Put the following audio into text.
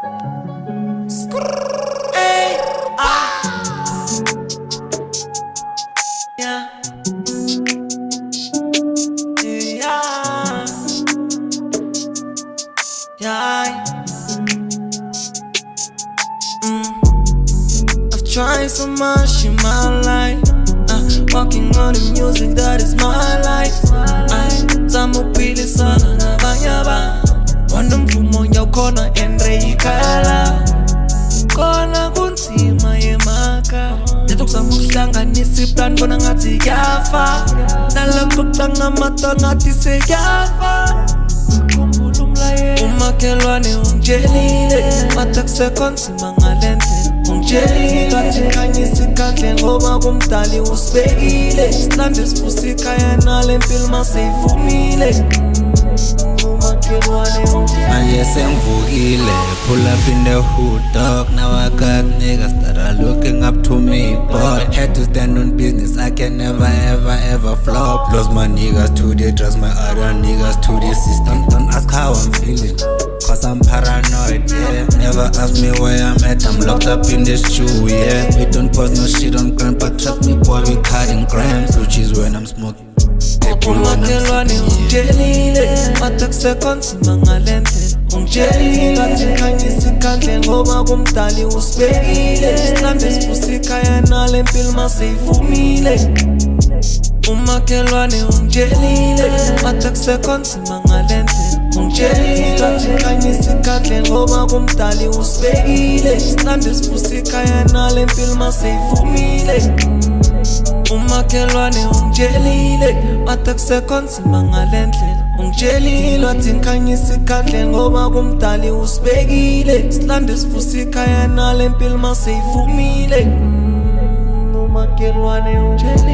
Hey, yeah, yeah, yeah. I've tried so much in my life. Walking on the music, that is my life. Zamupili sana na banyaba. Wanda mfumo yaukona endre ikala. Kona kunzima yemaka. Neto kusamuhlanganisa iplan bona ngathi yafa. Nalokho kucanga amato ngathi seyafa. Umakhelwane ungitshelile matha kusekho nzima ngalendlela. Ungitshelile wathi khanyisa ikhandlela ngoba kumdali usibekile. Silande sivusa ikhaya nale mpilo maseyivumile. Manje sengivukile, pull up in the hood, dog. Now I got niggas that are looking up to me, but had to stand on business. I can never ever flop. Lost my niggas to the drugs, my other niggas to the system. Don't ask how I'm feeling, cause I'm paranoid, yeah. Never ask me where I'm at, I'm locked up in this shoe, yeah. We don't post no shit on gram, but trust me boy, we cutting grams, which is when I'm smoking. Umakhelwane ungitshelile matha kusekho nzima ngalendlela. Ungitshelile wathi khanyisa ikhandlela ngoba kumdali usibekile. Silande sivusa ikhaya nale mpilo maseyivumile. Umakhelwane ungitshelile matha kusekho nzima ngalendlela. Ungitshelile wathi khanyisa ikhandlela ngoba kumdali usibekile. Silande sivusa ikhaya nale mpilo maseyivumile. Umakhelwane ungitshelile matha kusekho nzima ngalendlela. Ungitshelile wathi khanyisa ikhandlela ngoba kumdali usibekile. Silande sivusa ikhaya nale mpilo maseyivumile. Umakhelwane ungitshelile.